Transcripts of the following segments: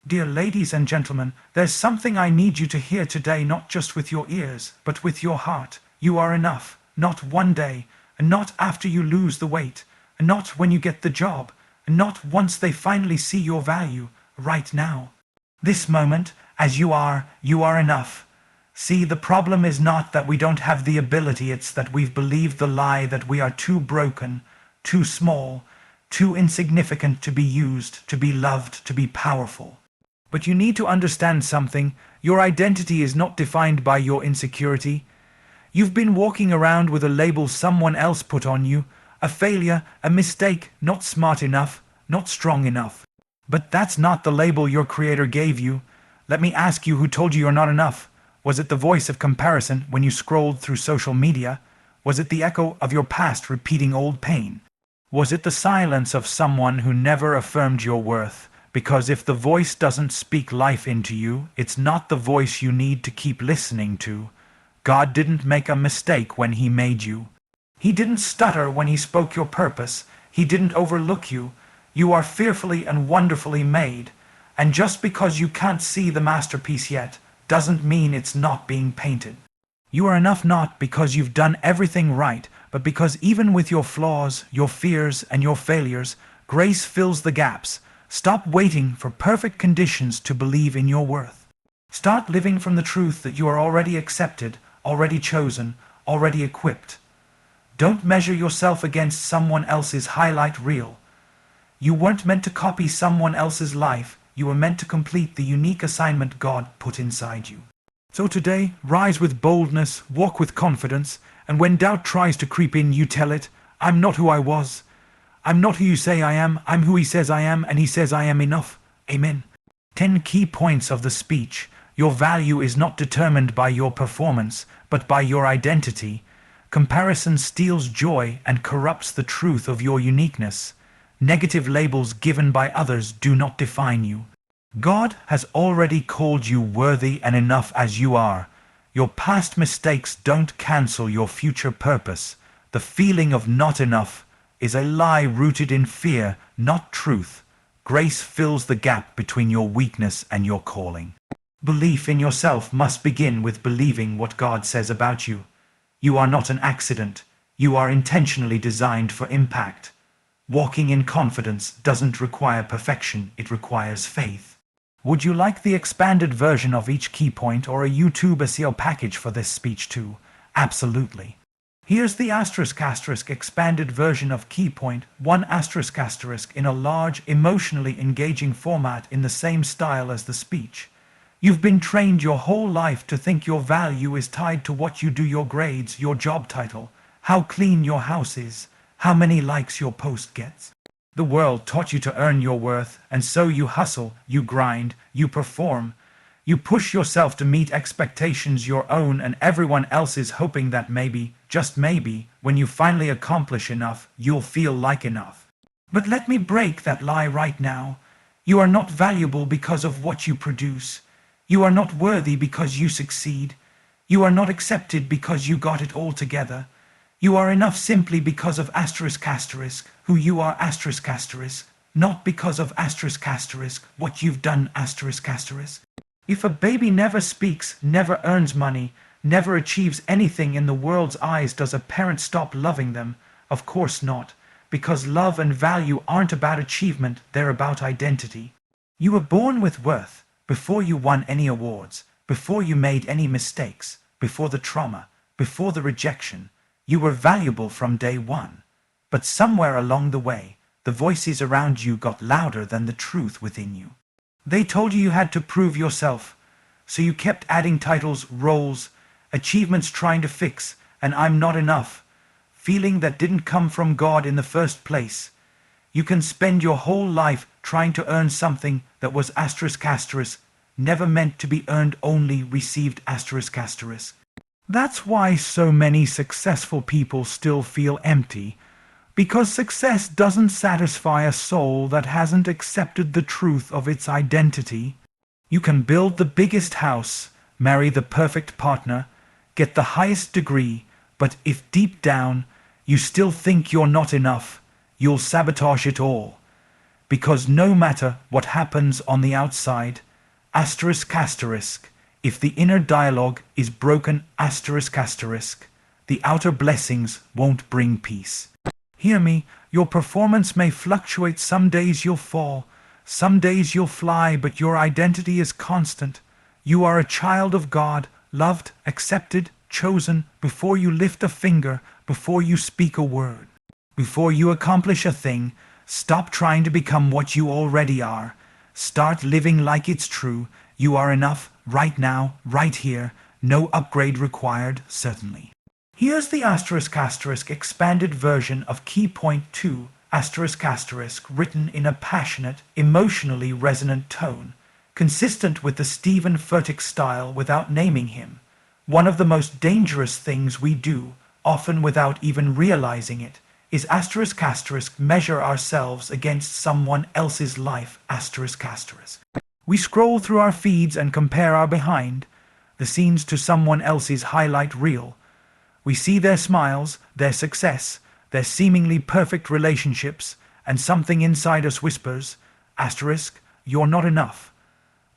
Dear ladies and gentlemen, there's something I need you to hear today, not just with your ears, but with your heart. You are enough, not one day, and not after you lose the weight, and not when you get the job, and not once they finally see your value, right now. This moment, as you are enough. See, the problem is not that we don't have the ability, it's that we've believed the lie that we are too broken, too small, too insignificant to be used, to be loved, to be powerful. But you need to understand something. Your identity is not defined by your insecurity. You've been walking around with a label someone else put on you, a failure, a mistake, not smart enough, not strong enough. But that's not the label your creator gave you. Let me ask you, who told you you're not enough? Was it the voice of comparison when you scrolled through social media? Was it the echo of your past repeating old pain? Was it the silence of someone who never affirmed your worth? Because if the voice doesn't speak life into you, it's not the voice you need to keep listening to. God didn't make a mistake when He made you. He didn't stutter when He spoke your purpose. He didn't overlook you. You are fearfully and wonderfully made. And just because you can't see the masterpiece yet, doesn't mean it's not being painted. You are enough not because you've done everything right, but because even with your flaws, your fears, and your failures, grace fills the gaps. Stop waiting for perfect conditions to believe in your worth. Start living from the truth that you are already accepted, already chosen, already equipped. Don't measure yourself against someone else's highlight reel. You weren't meant to copy someone else's life. You were meant to complete the unique assignment God put inside you. So today, rise with boldness, walk with confidence, and when doubt tries to creep in, you tell it, I'm not who I was. I'm not who you say I am. I'm who He says I am, and He says I am enough. Amen. 10 key points of the speech. Your value is not determined by your performance, but by your identity. Comparison steals joy and corrupts the truth of your uniqueness. Negative labels given by others do not define you. God has already called you worthy and enough as you are. Your past mistakes don't cancel your future purpose. The feeling of not enough is a lie rooted in fear, not truth. Grace fills the gap between your weakness and your calling. Belief in yourself must begin with believing what God says about you. You are not an accident. You are intentionally designed for impact. Walking in confidence doesn't require perfection, it requires faith. Would you like the expanded version of each key point or a YouTube SEO package for this speech too? Absolutely. Here's the *** expanded version of key point 1 ** in a large, emotionally engaging format in the same style as the speech. You've been trained your whole life to think your value is tied to what you do, your grades, your job title, how clean your house is, how many likes your post gets. The world taught you to earn your worth, and so you hustle, you grind, you perform. You push yourself to meet expectations your own and everyone else's, hoping that maybe, just maybe, when you finally accomplish enough, you'll feel like enough. But let me break that lie right now. You are not valuable because of what you produce. You are not worthy because you succeed. You are not accepted because you got it all together. You are enough simply because of *** who you are ***, not because of *** what you've done ***. If a baby never speaks, never earns money, never achieves anything in the world's eyes, does a parent stop loving them? Of course not, because love and value aren't about achievement, they're about identity. You were born with worth, before you won any awards, before you made any mistakes, before the trauma, before the rejection. You were valuable from day one. But somewhere along the way, the voices around you got louder than the truth within you. They told you had to prove yourself, so you kept adding titles, roles, achievements trying to fix an "I'm not enough" feeling that didn't come from God in the first place. You can spend your whole life trying to earn something that was ***, never meant to be earned, only received ***. That's why so many successful people still feel empty, because success doesn't satisfy a soul that hasn't accepted the truth of its identity. You can build the biggest house, marry the perfect partner, get the highest degree, but if deep down you still think you're not enough, you'll sabotage it all. because no matter what happens on the outside, asterisk asterisk, if the inner dialogue is broken asterisk asterisk, the outer blessings won't bring peace. Hear me, your performance may fluctuate, some days you'll fall, some days you'll fly, but your identity is constant. You are a child of God, loved, accepted, chosen, before you lift a finger, before you speak a word. Before you accomplish a thing, stop trying to become what you already are. Start living like it's true. You are enough, right now, right here. No upgrade required, certainly. Here's the asterisk asterisk expanded version of key point 2 asterisk asterisk written in a passionate, emotionally resonant tone, consistent with the Steven Furtick style without naming him. One of the most dangerous things we do, often without even realizing it, is asterisk asterisk measure ourselves against someone else's life asterisk asterisk. We scroll through our feeds and compare our behind the scenes to someone else's highlight reel. We see their smiles, their success, their seemingly perfect relationships, and something inside us whispers, asterisk, you're not enough.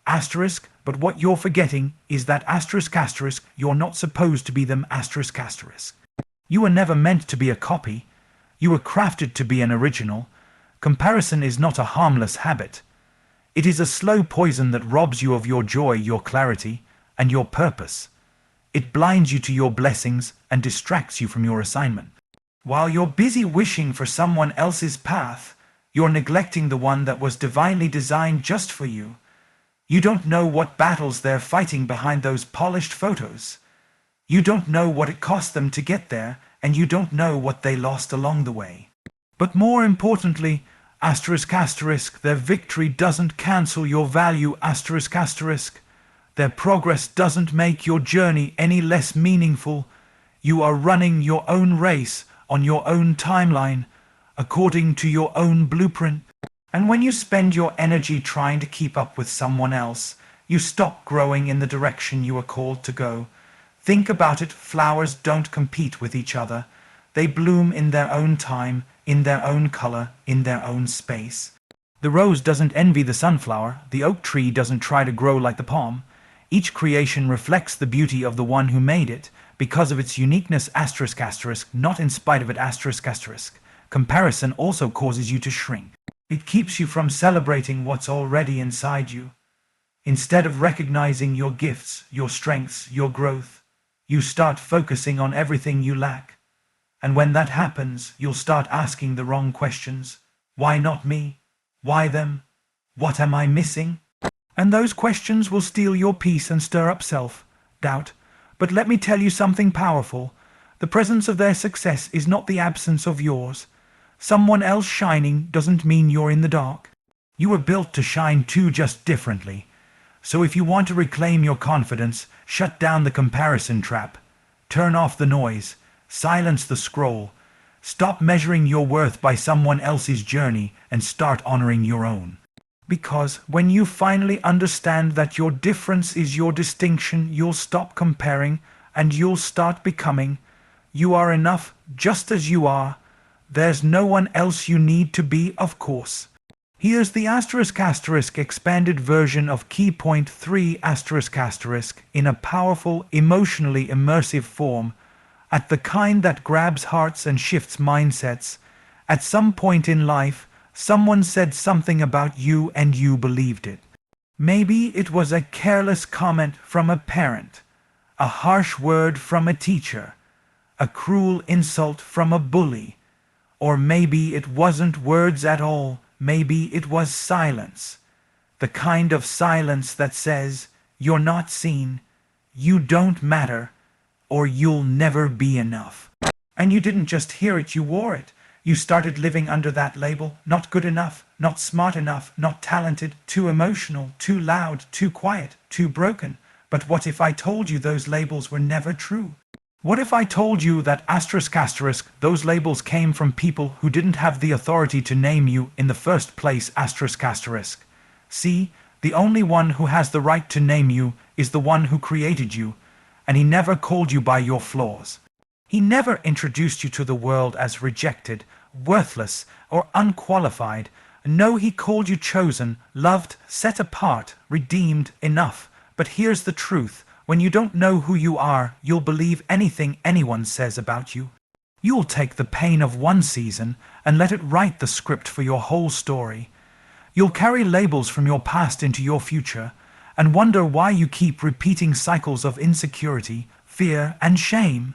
Asterisk, but what you're forgetting is that asterisk asterisk, you're not supposed to be them asterisk asterisk. You were never meant to be a copy. You were crafted to be an original. Comparison is not a harmless habit. It is a slow poison that robs you of your joy, your clarity, and your purpose. It blinds you to your blessings and distracts you from your assignment. While you're busy wishing for someone else's path, you're neglecting the one that was divinely designed just for you. You don't know what battles they're fighting behind those polished photos. You don't know what it cost them to get there, and you don't know what they lost along the way. But more importantly, asterisk asterisk, their victory doesn't cancel your value asterisk asterisk. Their progress doesn't make your journey any less meaningful. You are running your own race on your own timeline, according to your own blueprint. And when you spend your energy trying to keep up with someone else, you stop growing in the direction you are called to go. Think about it, flowers don't compete with each other. They bloom in their own time, in their own color, in their own space. The rose doesn't envy the sunflower, the oak tree doesn't try to grow like the palm. Each creation reflects the beauty of the one who made it, because of its uniqueness asterisk asterisk, not in spite of it asterisk asterisk. Comparison also causes you to shrink. It keeps you from celebrating what's already inside you. Instead of recognizing your gifts, your strengths, your growth, you start focusing on everything you lack. And when that happens, you'll start asking the wrong questions. Why not me? Why them? What am I missing? And those questions will steal your peace and stir up self-doubt. But let me tell you something powerful. The presence of their success is not the absence of yours. Someone else shining doesn't mean you're in the dark. You were built to shine too, just differently. So if you want to reclaim your confidence, shut down the comparison trap. Turn off the noise. Silence the scroll. Stop measuring your worth by someone else's journey and start honoring your own. Because when you finally understand that your difference is your distinction, you'll stop comparing and you'll start becoming. You are enough just as you are. There's no one else you need to be, of course. Here's the asterisk asterisk expanded version of key point 3 asterisk asterisk in a powerful, emotionally immersive form, at the kind that grabs hearts and shifts mindsets. At some point in life, someone said something about you and you believed it. Maybe it was a careless comment from a parent, a harsh word from a teacher, a cruel insult from a bully, or maybe it wasn't words at all, maybe it was silence. The kind of silence that says, you're not seen, you don't matter, or you'll never be enough. And you didn't just hear it, you wore it. You started living under that label, not good enough, not smart enough, not talented, too emotional, too loud, too quiet, too broken. But what if I told you those labels were never true? What if I told you that asterisk asterisk, those labels came from people who didn't have the authority to name you in the first place asterisk asterisk? See, the only one who has the right to name you is the one who created you, and he never called you by your flaws. He never introduced you to the world as rejected, worthless, or unqualified, No, he called you chosen, loved, set apart, redeemed, enough. But here's the truth. When you don't know who you are, you'll believe anything anyone says about you. You'll take the pain of one season and let it write the script for your whole story. You'll carry labels from your past into your future and wonder why you keep repeating cycles of insecurity, fear, and shame.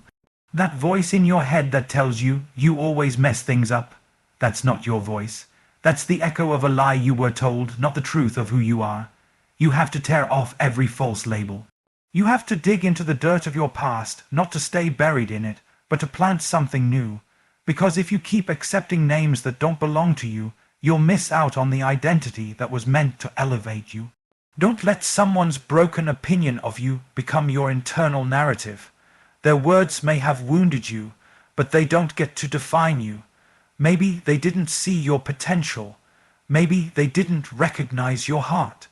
That voice in your head that tells you always mess things up, that's not your voice. That's the echo of a lie you were told, not the truth of who you are. You have to tear off every false label. You have to dig into the dirt of your past, not to stay buried in it, but to plant something new. Because if you keep accepting names that don't belong to you, you'll miss out on the identity that was meant to elevate you. Don't let someone's broken opinion of you become your internal narrative. Their words may have wounded you, but they don't get to define you. Maybe they didn't see your potential. Maybe they didn't recognize your heart.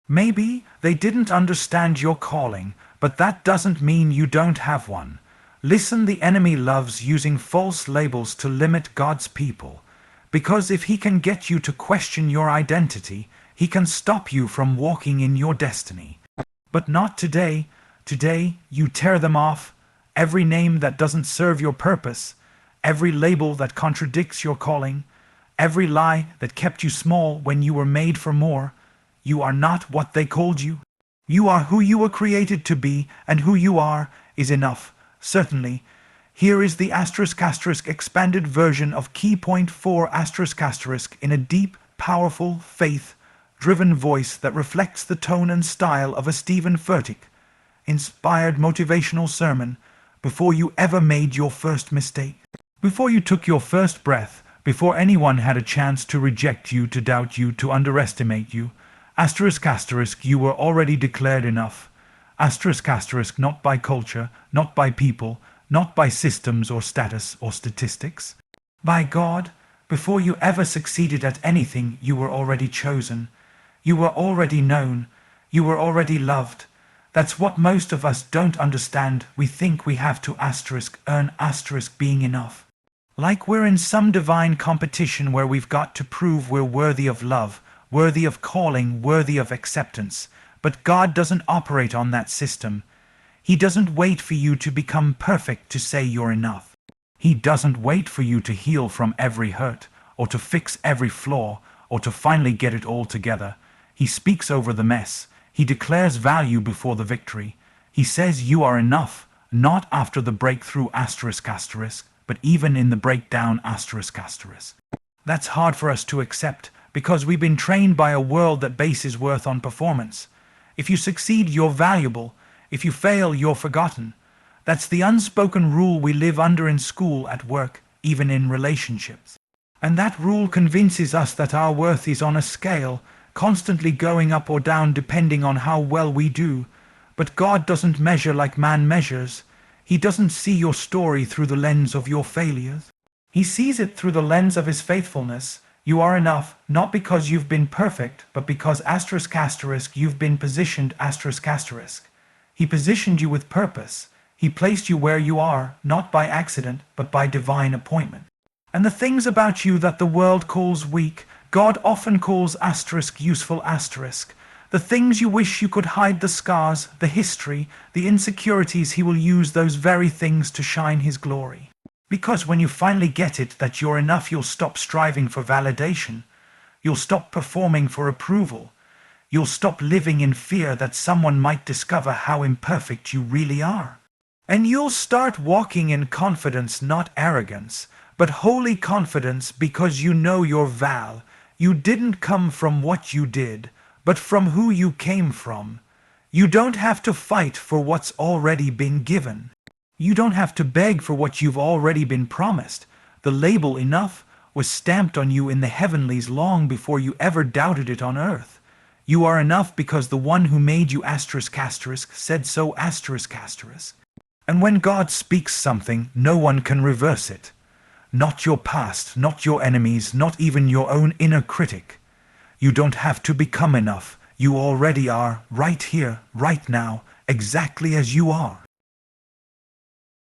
Maybe they didn't understand your calling, but that doesn't mean you don't have one. Listen, the enemy loves using false labels to limit God's people, because if he can get you to question your identity, he can stop you from walking in your destiny. But not today. Today, you tear them off. Every name that doesn't serve your purpose, every label that contradicts your calling, every lie that kept you small when you were made for more. You are not what they called you. You are who you were created to be, and who you are is enough. Certainly. Here is the ** expanded version of key point 4 * in a deep, powerful, faith-driven voice that reflects the tone and style of a Steven Furtick inspired motivational sermon. Before you ever made your first mistake, before you took your first breath, before anyone had a chance to reject you, to doubt you, to underestimate you, **, you were already declared enough. **, not by culture, not by people, not by systems or status or statistics. By God, before you ever succeeded at anything, you were already chosen. You were already known. You were already loved. That's what most of us don't understand. We think we have to earn being enough. Like we're in some divine competition where we've got to prove we're worthy of love, worthy of calling, worthy of acceptance. But God doesn't operate on that system. He doesn't wait for you to become perfect to say you're enough. He doesn't wait for you to heal from every hurt, or to fix every flaw, or to finally get it all together. He speaks over the mess. He declares value before the victory. He says you are enough, not after the breakthrough **, but even in the breakdown **. That's hard for us to accept, because we've been trained by a world that bases worth on performance. If you succeed, you're valuable. If you fail, you're forgotten. That's the unspoken rule we live under in school, at work, even in relationships. And that rule convinces us that our worth is on a scale, constantly going up or down depending on how well we do. But God doesn't measure like man measures. He doesn't see your story through the lens of your failures. He sees it through the lens of his faithfulness. You are enough, not because you've been perfect, but because **, you've been positioned **. He positioned you with purpose. He placed you where you are, not by accident, but by divine appointment. And the things about you that the world calls weak, God often calls * useful *. The things you wish you could hide, the scars, the history, the insecurities, he will use those very things to shine his glory. Because when you finally get it that you're enough, you'll stop striving for validation. You'll stop performing for approval. You'll stop living in fear that someone might discover how imperfect you really are. And you'll start walking in confidence, not arrogance, but holy confidence, because you know your val. You didn't come from what you did, but from who you came from. You don't have to fight for what's already been given. You don't have to beg for what you've already been promised. The label enough was stamped on you in the heavenlies long before you ever doubted it on earth. You are enough because the one who made you **, said so **. And when God speaks something, no one can reverse it. Not your past, not your enemies, not even your own inner critic. You don't have to become enough. You already are, right here, right now, exactly as you are.